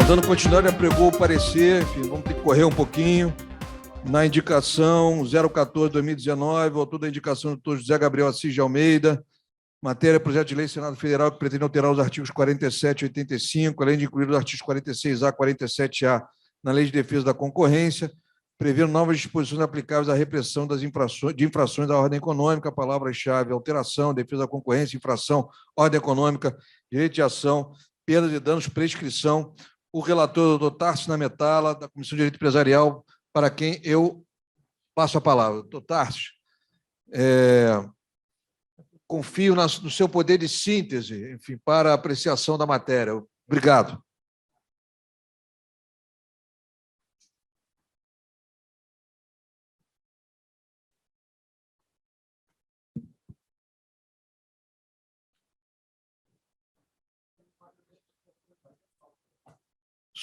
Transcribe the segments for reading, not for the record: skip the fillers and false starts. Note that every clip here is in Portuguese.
Dando continuidade, apregou o parecer, enfim, vamos ter que correr um pouquinho. Na indicação 014/2019, autor da indicação do doutor José Gabriel Assis de Almeida, matéria projeto de lei Senado Federal que pretende alterar os artigos 47 e 85, além de incluir os artigos 46A e 47A na Lei de Defesa da Concorrência, prevendo novas disposições aplicáveis à repressão de infrações à ordem econômica, palavras-chave, alteração, defesa da concorrência, infração, ordem econômica, direito de ação, perdas e danos, prescrição. O relator, doutor Tarcísio Nametala, da Comissão de Direito Empresarial, para quem eu passo a palavra. Doutor Tarcísio, confio no seu poder de síntese, enfim, para a apreciação da matéria. Obrigado.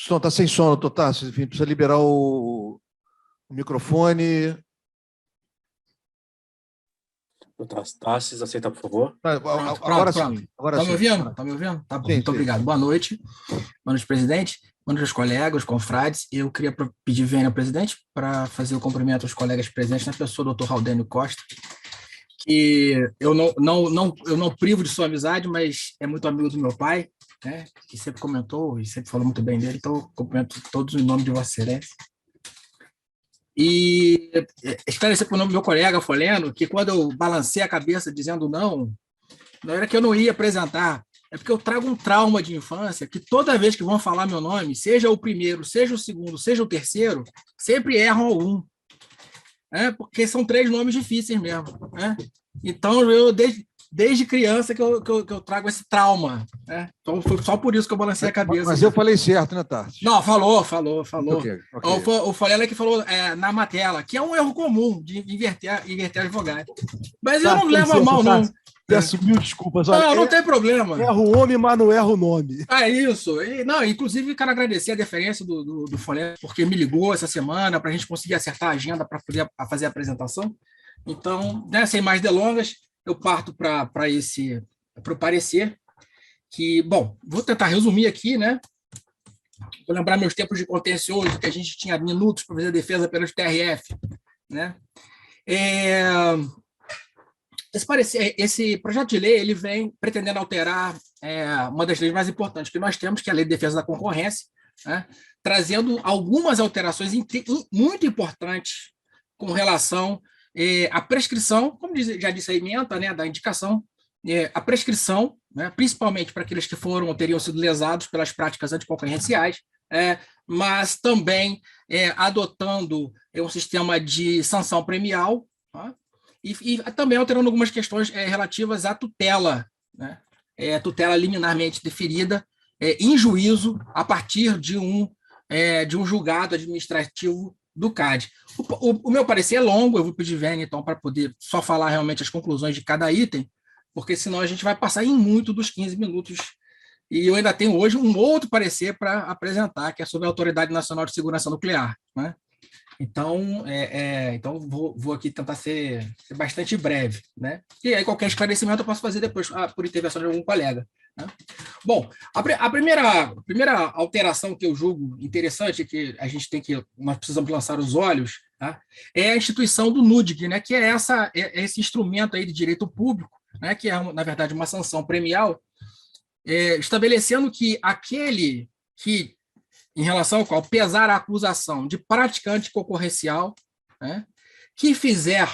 Está sem som, doutor Tarcísio, enfim, precisa liberar o microfone. Tarcísio, aceita, por favor. Agora sim. Está me ouvindo? Está me ouvindo? Tá bom, muito obrigado. Boa noite. Boa noite, presidente. Boa noite aos colegas, confrades. Eu queria pedir vênia ao presidente para fazer o cumprimento aos colegas presentes, na pessoa do doutor Raudênio Costa, que eu não privo de sua amizade, mas é muito amigo do meu pai, né, que sempre comentou e sempre falou muito bem dele, então eu cumprimento todos em nome de Vossa Excelência. E esclarecer para o nome do meu colega Foleno que quando eu balancei a cabeça dizendo não era que eu não ia apresentar, é porque eu trago um trauma de infância que toda vez que vão falar meu nome, seja o primeiro, seja o segundo, seja o terceiro, sempre erram algum. Porque são 3 nomes difíceis mesmo. Então, eu desde criança que eu trago esse trauma. Então, foi só por isso que eu balancei a cabeça. Mas eu falei certo, né, Tarcísio? Não, falou. Okay. O Folena que falou na matela, que é um erro comum de inverter as vogais. Mas eu não levo a mal, não. Peço mil desculpas. Olha, não tem problema. Erro o homem, mas não erro o nome. É isso. Inclusive, quero agradecer a deferência do Folena, porque me ligou essa semana para a gente conseguir acertar a agenda para poder fazer a apresentação. Então, sem mais delongas, eu parto para o parecer, que, bom, vou tentar resumir aqui, né? Vou lembrar meus tempos de contencioso, que a gente tinha minutos para fazer a defesa pelo TRF, né? Esse projeto de lei ele vem pretendendo alterar uma das leis mais importantes que nós temos, que é a Lei de Defesa da Concorrência, né? Trazendo algumas alterações muito importantes com relação à prescrição, como já disse a ementa, né, da indicação, a prescrição, né, principalmente para aqueles que foram ou teriam sido lesados pelas práticas anticoncorrenciais, mas também adotando um sistema de sanção premial, tá? E também alterando algumas questões relativas à tutela, né? Tutela liminarmente deferida em juízo a partir de um julgado administrativo do CAD. O meu parecer é longo, eu vou pedir vênia, então, para poder só falar realmente as conclusões de cada item, porque senão a gente vai passar em muito dos 15 minutos. E eu ainda tenho hoje um outro parecer para apresentar, que é sobre a Autoridade Nacional de Segurança Nuclear, né? Então, vou aqui tentar ser bastante breve, né? E aí qualquer esclarecimento eu posso fazer depois por intervenção de algum colega, né? Bom, a primeira alteração que eu julgo interessante, que nós precisamos lançar os olhos, tá? É a instituição do NUDG, né? Que é esse instrumento aí de direito público, né? Que é, na verdade, uma sanção premial, estabelecendo que aquele que, em relação ao qual pesar a acusação de prática anticoncorrencial, né, que fizer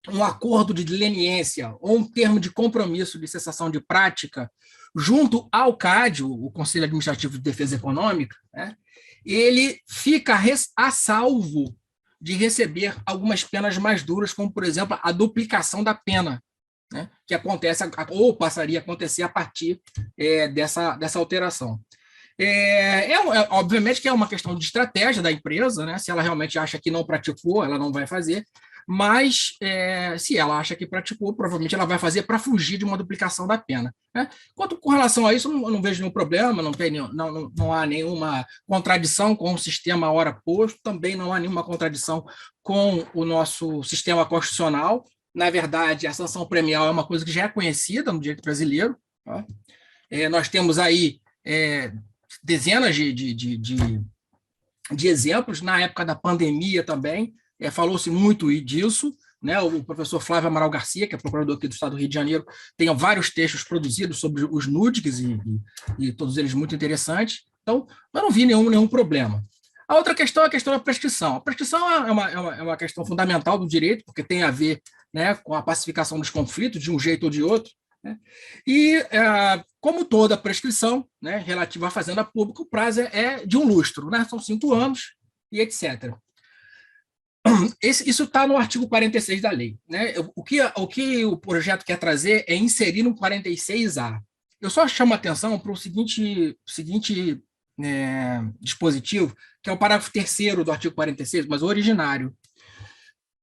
um acordo de leniência ou um termo de compromisso de cessação de prática junto ao CAD, o Conselho Administrativo de Defesa Econômica, né, ele fica a salvo de receber algumas penas mais duras, como, por exemplo, a duplicação da pena, né, que acontece ou passaria a acontecer a partir dessa alteração. Obviamente que é uma questão de estratégia da empresa, né? Se ela realmente acha que não praticou, ela não vai fazer, mas se ela acha que praticou, provavelmente ela vai fazer para fugir de uma duplicação da pena, né? Quanto com relação a isso, eu não vejo nenhum problema, não há nenhuma contradição com o sistema ora posto, também não há nenhuma contradição com o nosso sistema constitucional. Na verdade, a sanção premial é uma coisa que já é conhecida no direito brasileiro, tá? Nós temos aí dezenas de exemplos, na época da pandemia também, falou-se muito disso, né? O professor Flávio Amaral Garcia, que é procurador aqui do Estado do Rio de Janeiro, tem vários textos produzidos sobre os NUDICs e todos eles muito interessantes. Então, eu não vi nenhum problema. A outra questão é a questão da prescrição. A prescrição é uma questão fundamental do direito, porque tem a ver, né, com a pacificação dos conflitos, de um jeito ou de outro, né? E, como toda prescrição, né, relativa à fazenda pública, o prazo é de um lustro, né? São 5 anos e etc. Isso está no artigo 46 da lei, né? O que o projeto quer trazer é inserir no 46A. Eu só chamo a atenção para o seguinte dispositivo, que é o parágrafo 3º do artigo 46, mas o originário,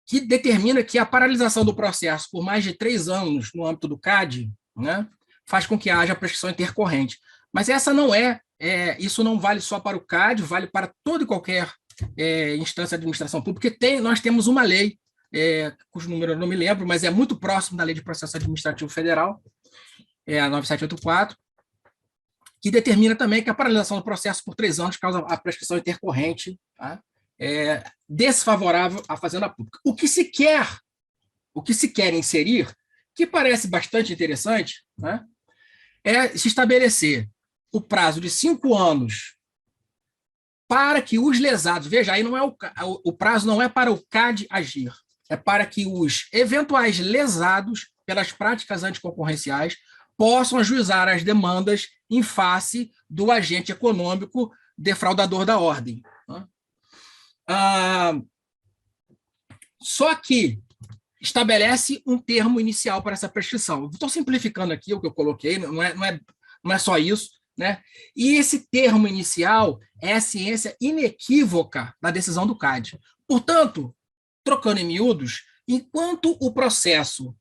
que determina que a paralisação do processo por mais de 3 anos no âmbito do CAD, né, faz com que haja prescrição intercorrente. Mas essa não isso não vale só para o CAD, vale para toda e qualquer instância de administração pública, porque nós temos uma lei, cujo número eu não me lembro, mas é muito próximo da Lei de Processo Administrativo Federal, a 9784, que determina também que a paralisação do processo por 3 anos causa a prescrição intercorrente, tá? Desfavorável à fazenda pública. O que se quer inserir, que parece bastante interessante, né, é se estabelecer o prazo de 5 anos para que os lesados, veja, aí não é o prazo não é para o CAD agir, é para que os eventuais lesados pelas práticas anticoncorrenciais possam ajuizar as demandas em face do agente econômico defraudador da ordem. Só que estabelece um termo inicial para essa prescrição. Estou simplificando aqui o que eu coloquei, não é só isso, né? E esse termo inicial é a ciência inequívoca da decisão do CAD. Portanto, trocando em miúdos, enquanto o processo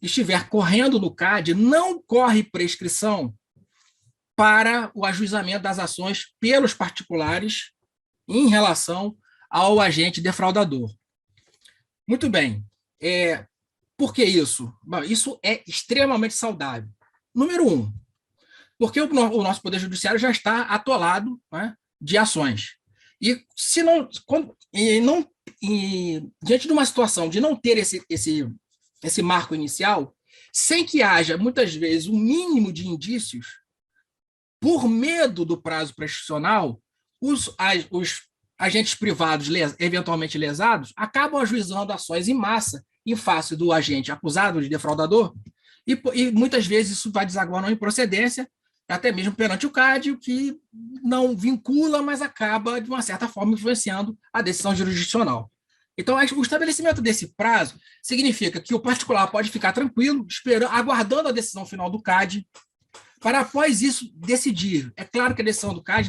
estiver correndo no CAD, não corre prescrição para o ajuizamento das ações pelos particulares em relação ao agente defraudador. Muito bem. Por que isso? Bom, isso é extremamente saudável. Número 1, porque o nosso Poder Judiciário já está atolado, né, de ações. E se diante de uma situação de não ter esse marco inicial, sem que haja, muitas vezes, um mínimo de indícios, por medo do prazo prescricional, os agentes privados eventualmente lesados acabam ajuizando ações em massa em face do agente acusado de defraudador, e muitas vezes isso vai desaguar na improcedência, até mesmo perante o CAD, o que não vincula, mas acaba, de uma certa forma, influenciando a decisão jurisdicional. Então, o estabelecimento desse prazo significa que o particular pode ficar tranquilo, aguardando a decisão final do CAD, para, após isso, decidir. É claro que a decisão do CAD,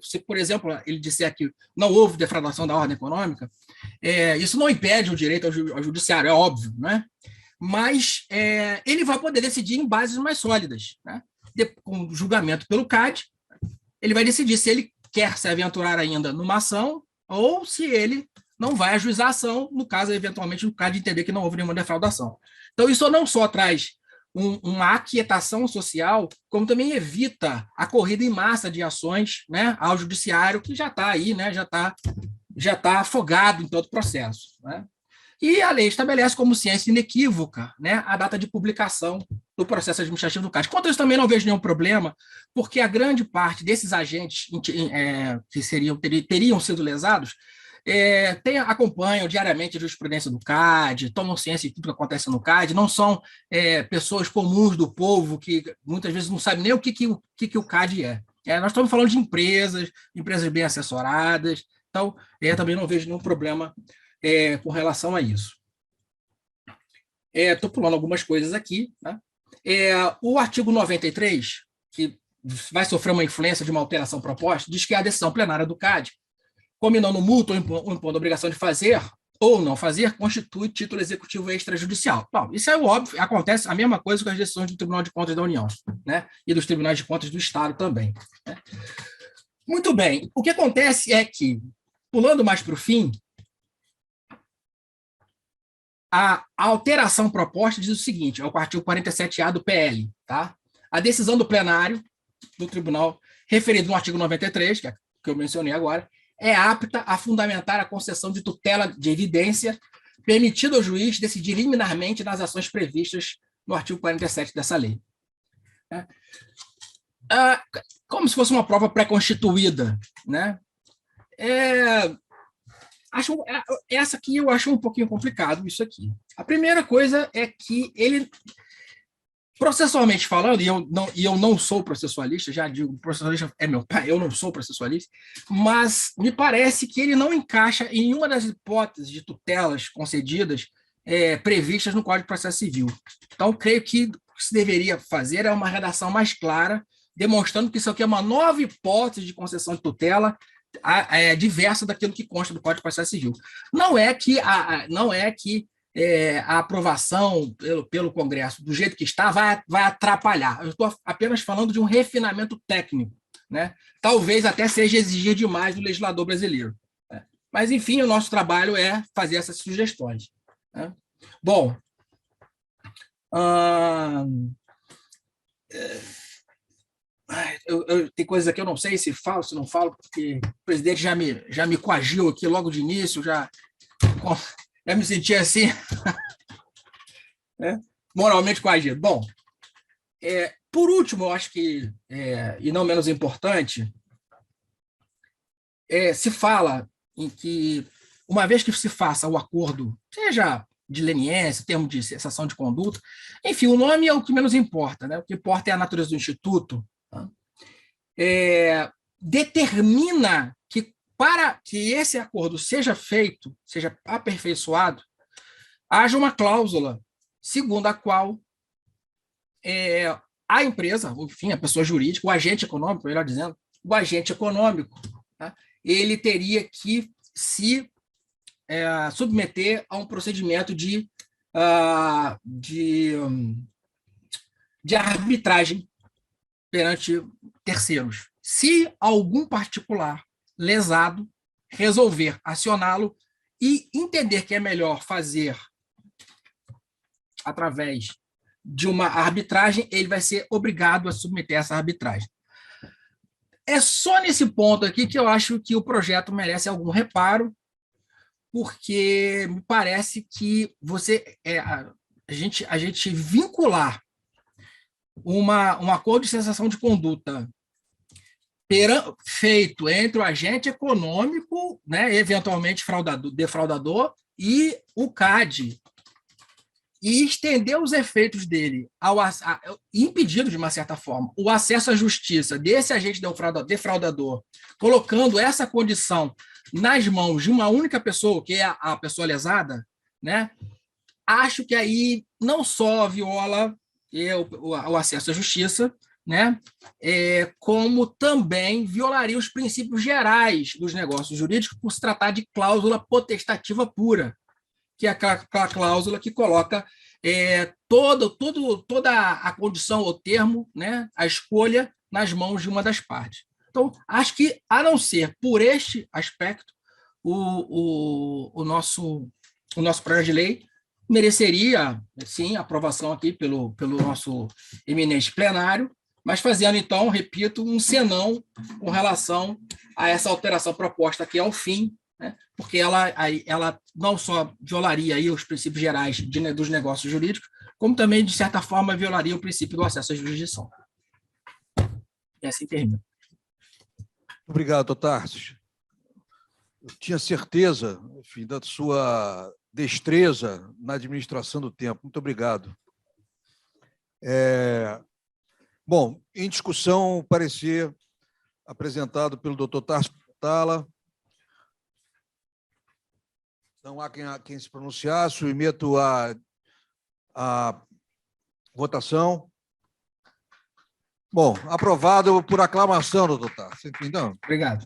se, por exemplo, ele disser que não houve defraudação da ordem econômica, isso não impede o direito ao judiciário, é óbvio, né? Mas ele vai poder decidir em bases mais sólidas, né? Com julgamento pelo CAD, ele vai decidir se ele quer se aventurar ainda numa ação ou se ele não vai ajuizar a ação, no caso, eventualmente, o CAD entender que não houve nenhuma defraudação. Então, isso não só traz uma aquietação social, como também evita a corrida em massa de ações, né, ao judiciário, que já está aí, né, já tá afogado em todo o processo, né? E a lei estabelece como ciência inequívoca, né, a data de publicação do processo administrativo do CAD. Quanto a isso, também não vejo nenhum problema, porque a grande parte desses agentes que teriam sido lesados acompanham diariamente a jurisprudência do CAD, tomam ciência de tudo que acontece no CAD, não são pessoas comuns do povo que muitas vezes não sabem nem o que o CAD é. Nós estamos falando de empresas bem assessoradas, então também não vejo nenhum problema com relação a isso. Estou pulando algumas coisas aqui, né? O artigo 93, que vai sofrer uma influência de uma alteração proposta, diz que a decisão plenária do CAD, combinando multa ou impondo a obrigação de fazer ou não fazer, constitui título executivo extrajudicial. Bom, isso é óbvio, acontece a mesma coisa com as decisões do Tribunal de Contas da União, né? E dos Tribunais de Contas do Estado também, né? Muito bem, o que acontece é que, pulando mais para o fim, a alteração proposta diz o seguinte, é o artigo 47A do PL, tá? A decisão do plenário do tribunal referido no artigo 93, que eu mencionei agora, é apta a fundamentar a concessão de tutela de evidência, permitido ao juiz decidir liminarmente nas ações previstas no artigo 47 dessa lei. Como se fosse uma prova pré-constituída, né? Essa aqui eu acho um pouquinho complicado, isso aqui. A primeira coisa é que ele, processualmente falando, e eu não sou processualista, já digo, processualista é meu pai, eu não sou processualista, mas me parece que ele não encaixa em nenhuma das hipóteses de tutelas concedidas previstas no Código de Processo Civil. Então, creio que o que se deveria fazer é uma redação mais clara, demonstrando que isso aqui é uma nova hipótese de concessão de tutela, diversa daquilo que consta do Código de Processo Civil. Não é que a aprovação pelo Congresso, do jeito que está, vai atrapalhar. Eu estou apenas falando de um refinamento técnico, né? Talvez até seja exigir demais do legislador brasileiro. Né? Mas, enfim, o nosso trabalho é fazer essas sugestões. Né? Bom, tem coisas aqui eu não sei se falo, se não falo, porque o presidente já me coagiu aqui logo de início, já me senti assim, né? Moralmente coagido. Bom, por último, eu acho que, e não menos importante, se fala em que, uma vez que se faça o acordo, seja de leniência, termo de cessação de conduta, enfim, o nome é o que menos importa, né? O que importa é a natureza do instituto, tá? Determina que, para que esse acordo seja feito, seja aperfeiçoado, haja uma cláusula segundo a qual a empresa, enfim, a pessoa jurídica, o agente econômico, melhor dizendo, o agente econômico, tá? Ele teria que se submeter a um procedimento de arbitragem perante terceiros. Se algum particular lesado resolver acioná-lo e entender que é melhor fazer através de uma arbitragem, ele vai ser obrigado a submeter essa arbitragem. É só nesse ponto aqui que eu acho que o projeto merece algum reparo, porque me parece que a gente vincular um acordo de cessação de conduta feito entre o agente econômico, né, eventualmente defraudador, e o CAD, e estender os efeitos dele, impedindo, de uma certa forma, o acesso à justiça desse agente defraudador, colocando essa condição nas mãos de uma única pessoa, que é a pessoa lesada, né, acho que aí não só viola o acesso à justiça, né, como também violaria os princípios gerais dos negócios jurídicos por se tratar de cláusula potestativa pura, que é aquela cláusula que coloca toda a condição ou termo, né, a escolha nas mãos de uma das partes. Então, acho que, a não ser por este aspecto, o nosso projeto de lei mereceria, sim, aprovação aqui pelo nosso eminente plenário, mas fazendo, então, repito, um senão com relação a essa alteração proposta aqui ao fim, né, porque ela não só violaria aí os princípios gerais dos negócios jurídicos, como também, de certa forma, violaria o princípio do acesso à jurisdição. E assim termina. Obrigado, doutor Tarsis. Eu tinha certeza, enfim, da sua destreza na administração do tempo. Muito obrigado. Bom, em discussão, o parecer apresentado pelo doutor Tarsis Portala. Não há quem se pronunciar, submeto a votação. Bom, aprovado por aclamação, doutor Tarsis. Então, obrigado.